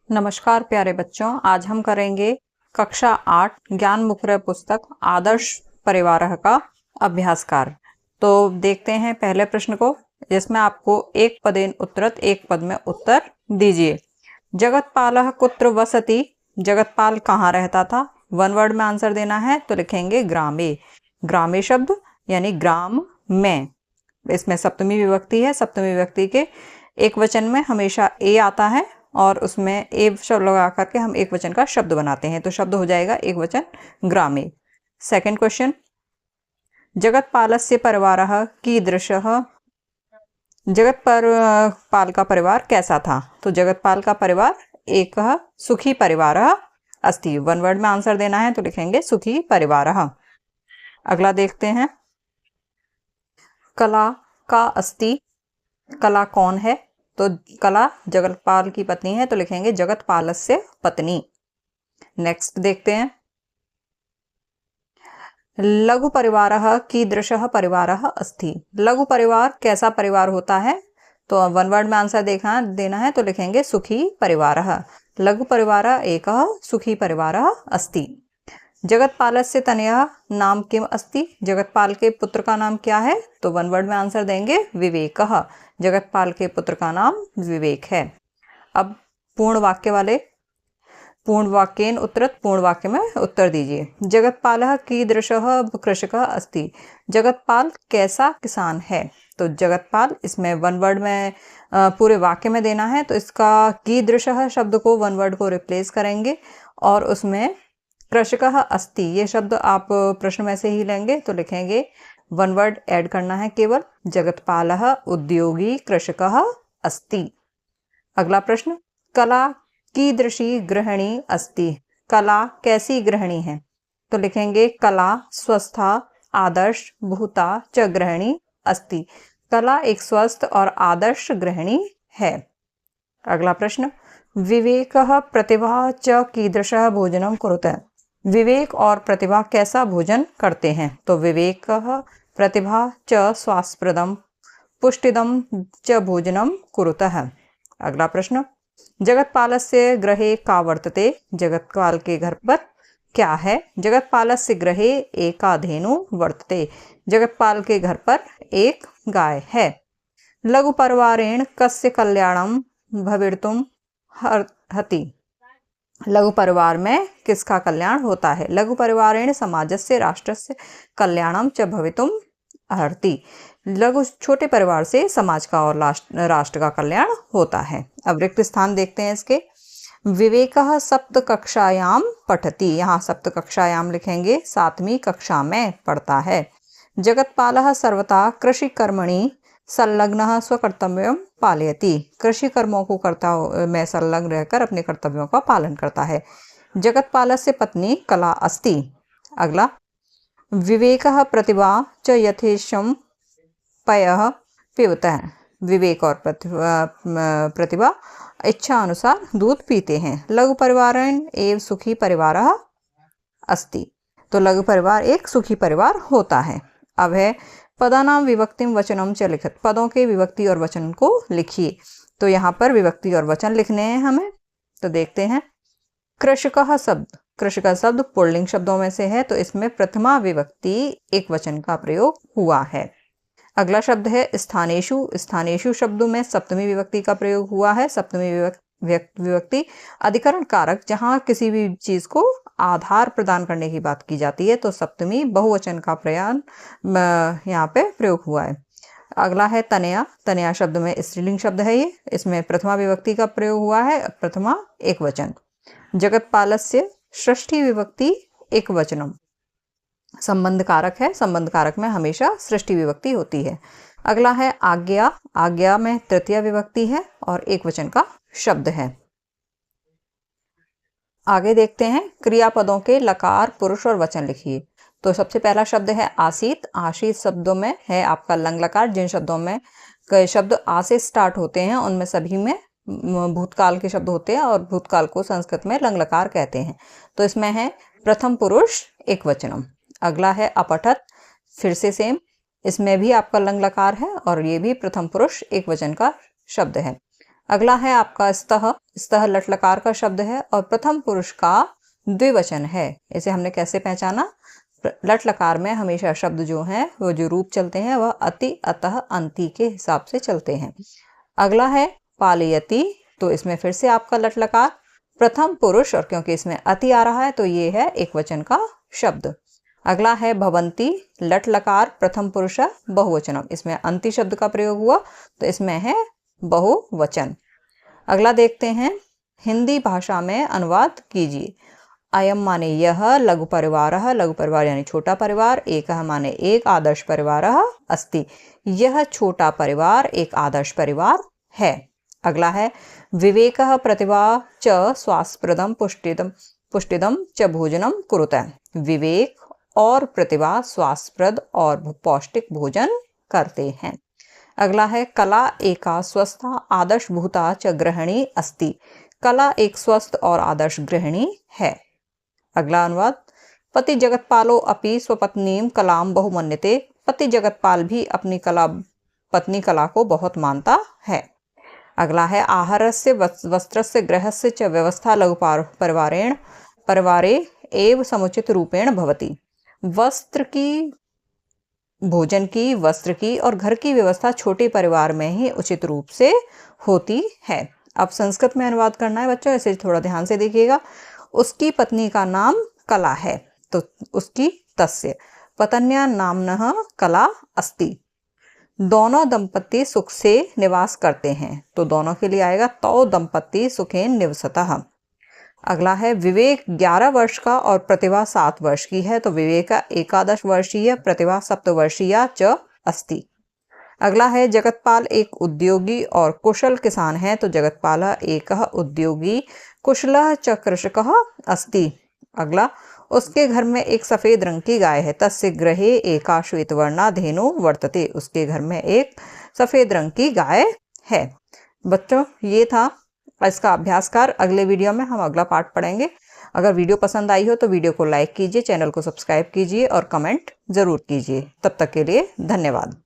नमस्कार प्यारे बच्चों, आज हम करेंगे कक्षा 8 ज्ञान मुखर पुस्तक आदर्श परिवार का अभ्यास कार्य। तो देखते हैं पहले प्रश्न को, जिसमें आपको एक पदेन उत्तरत एक पद में उत्तर दीजिए। जगतपालः कुत्र वसति, जगतपाल कहाँ रहता था। वन वर्ड में आंसर देना है तो लिखेंगे ग्रामे। ग्रामे शब्द यानी ग्राम में, इसमें सप्तमी विभक्ति है। सप्तमी विभक्ति के एक वचन में हमेशा ए आता है और उसमें ए शब्द लगा करके हम एक वचन का शब्द बनाते हैं, तो शब्द हो जाएगा एक वचन ग्रामे। सेकंड क्वेश्चन, जगतपालस्य परिवारः कीदृशः, जगतपाल का परिवार कैसा था। तो जगतपाल का परिवार एकः सुखी परिवारः अस्ति। वन वर्ड में आंसर देना है तो लिखेंगे सुखी परिवारः। अगला देखते हैं, कला का अस्ति, कला कौन है। तो कला जगतपाल की पत्नी है तो लिखेंगे जगतपालस्य पत्नी। नेक्स्ट देखते हैं, लघु परिवारः कीदृशः परिवारः अस्ति। लघु परिवार कैसा परिवार होता है। तो वन वर्ड में आंसर देना है तो लिखेंगे सुखी परिवारः। लघु परिवारः एकः सुखी परिवारः अस्ति। जगतपालस्य तनयः नाम किम अस्ति, जगतपाल के पुत्र का नाम क्या है। तो वन वर्ड में आंसर देंगे विवेकः। जगतपाल के पुत्र का नाम विवेक है। अब पूर्ण वाक्य वाले, पूर्ण वाक्येन उत्तरत, पूर्ण वाक्य में उत्तर दीजिए। जगतपालः कीदृशः कृषकः अस्ति, जगतपाल कैसा किसान है। तो जगतपाल इसमें वन वर्ड में पूरे वाक्य में देना है, तो इसका कीदृशः शब्द को वन वर्ड को रिप्लेस करेंगे और उसमें कृषकः अस्ति ये शब्द आप प्रश्न में से ही लेंगे, तो लिखेंगे वन वर्ड ऐड करना है केवल, जगतपालः उद्योगी कृषकः अस्ति। अगला प्रश्न, कला कीदृशी गृहिणी अस्ति, कला कैसी गृहिणी है। तो लिखेंगे कला स्वस्था आदर्श भूता च गृहिणी अस्ति। कला एक स्वस्थ और आदर्श गृहिणी है। अगला प्रश्न, विवेकः प्रतिभा च कीदृशः भोजनं कुरुते, विवेक और प्रतिभा कैसा भोजन करते हैं। तो विवेकः प्रतिभा च स्वास्थ्यप्रदं पुष्टिदं च भोजनं कुरुतः। अगला प्रश्न, जगतपालस्य गृहे का वर्तते, जगतपाल के घर पर क्या है। जगतपालस्य गृहे एका धेनु वर्तते, जगतपाल के घर पर एक गाय है। लघु परिवारेण कस्य कल्याणं भवितुम् अर्हति, लघु परिवार में किसका कल्याण होता है। लघु परिवारेण समाजस्य राष्ट्रस्य कल्याणं च भवितुम् अर्हति, लघु छोटे परिवार से समाज का और राष्ट्र का कल्याण होता है। अब रिक्त स्थान देखते हैं इसके, विवेकः सप्त कक्षायाम पठति, यहाँ सप्त कक्षायाम लिखेंगे 7वीं कक्षा में पढ़ता है। जगतपालः सर्वथा कृषि कर्मणि संलग्नः स्वकर्तव्यं पालयति, कृषि कर्मों को में संलग्न रहकर अपने कर्तव्यों का पालन करता है। जगतपालस्य पत्नी कला अस्ति। अगला, विवेकः प्रतिभा च यथेष्टं पयः पीबतः, विवेक और प्रतिभा इच्छा अनुसार दूध पीते हैं। लघु परिवारेण एव सुखी परिवारः अस्ति, तो लघु परिवार एक सुखी परिवार होता है। अब है पदानाम विभक्तिम वचनम च लिखत, पदों के विभक्ति और वचन को लिखिए। तो यहाँ पर विभक्ति और वचन लिखने हैं हमें, तो देखते हैं। कृषकः शब्द, कृषक शब्द पुल्लिंग शब्दों में से है, तो इसमें प्रथमा विभक्ति एक वचन का प्रयोग हुआ है। अगला शब्द है स्थानेषु, स्थानेषु शब्दों में सप्तमी विभक्ति का प्रयोग हुआ है। सप्तमी विभक्ति अधिकरण कारक, जहाँ किसी भी चीज को आधार प्रदान करने की बात की जाती है, तो सप्तमी बहुवचन का प्रयोग यहाँ पे प्रयोग हुआ है। अगला है तनया, तनया शब्द में स्त्रीलिंग शब्द है ये, इसमें प्रथमा विभक्ति का प्रयोग हुआ है, प्रथमा एक वचन। जगतपालस्य षष्ठी विभक्ति एक वचनम, संबंध कारक है, संबंध कारक में हमेशा सृष्टि विभक्ति होती है। अगला है आज्ञा, आज्ञा में तृतीय विभक्ति है और एक वचन का शब्द है। आगे देखते हैं, क्रियापदों के लकार पुरुष और वचन लिखिए। तो सबसे पहला शब्द है आसीत, आशीत शब्दों में है आपका लंग लकार। जिन शब्दों में शब्द आ से स्टार्ट होते हैं उनमें सभी में भूतकाल के शब्द होते हैं और भूतकाल को संस्कृत में लंग लकार कहते हैं। तो इसमें है प्रथम पुरुष एक वचनम। अगला है अपठत, फिर से सेम, इसमें भी आपका लंग लकार है और ये भी प्रथम पुरुष एक वचन का शब्द है। अगला है आपका स्तः। स्तः लट लकार का शब्द है और प्रथम पुरुष का द्विवचन है। इसे हमने कैसे पहचाना? लट लकार में हमेशा शब्द जो हैं वो जो रूप चलते हैं वह अति, अतः, अंति के हिसाब से चलते हैं। अगला है पालयति, तो इसमें फिर से आपका लट लकार प्रथम पुरुष, और क्योंकि इसमें अति आ रहा है तो ये है एक वचन का शब्द। अगला है भवंती, लट लकार प्रथम पुरुष बहुवचनम, इसमें अंति शब्द का प्रयोग हुआ तो इसमें है बहुवचन। अगला देखते हैं, हिंदी भाषा में अनुवाद कीजिए। अयम माने यह, लघु परिवार, लघु परिवार यानी छोटा परिवार, एक माने एक, आदर्श परिवार अस्ति, यह छोटा परिवार एक आदर्श परिवार है। अगला है विवेक प्रतिभा च स्वास्थ्यप्रदम पुष्टिदम च भोजनम कुरुते, विवेक और प्रतिभा स्वास्थ्यप्रद और पौष्टिक भोजन करते हैं। अगला है कला एका स्वस्था आदर्श भूता च गृहिणी अस्ति, कला एक स्वस्थ और आदर्श गृहिणी है। अगला अनुवाद, पति जगतपालो अपि स्वपत्नीम कलाम बहुमन्यते, पति जगतपाल भी अपनी पत्नी कला को बहुत मानता है। अगला है आहारस्य वस्त्रस्य गृहस्य च व्यवस्था लघु परिवारे एव समुचित रूपेण भवति, वस्त्र की, भोजन की, वस्त्र की और घर की व्यवस्था छोटे परिवार में ही उचित रूप से होती है। अब संस्कृत में अनुवाद करना है बच्चों, इसे थोड़ा ध्यान से देखिएगा। उसकी पत्नी का नाम कला है तो उसकी तस्य पत्न्या नाम्नः कला अस्ति, दोनों दंपति सुख से निवास करते हैं तो दोनों के लिए आएगा तौ दंपति सुखेन निवसतः। अगला है विवेक 11 वर्ष का और प्रतिभा 7 वर्ष की है तो विवेक 11 वर्षीय, प्रतिभा 7 वर्षीया च अस्ति। अगला है जगतपाल एक उद्योगी और कुशल किसान है तो जगतपाल एक उद्योगी कुशलः च कृषकः अस्ति। अगला, उसके घर में एक सफेद रंग की गाय है, तस्य गृहे एका श्वेतवर्णा धेनु वर्तते, उसके घर में एक सफेद रंग की गाय है। बच्चों ये था इसका अभ्यासकार। अगले वीडियो में हम अगला पार्ट पढ़ेंगे। अगर वीडियो पसंद आई हो तो वीडियो को लाइक कीजिए, चैनल को सब्सक्राइब कीजिए और कमेंट जरूर कीजिए। तब तक के लिए धन्यवाद।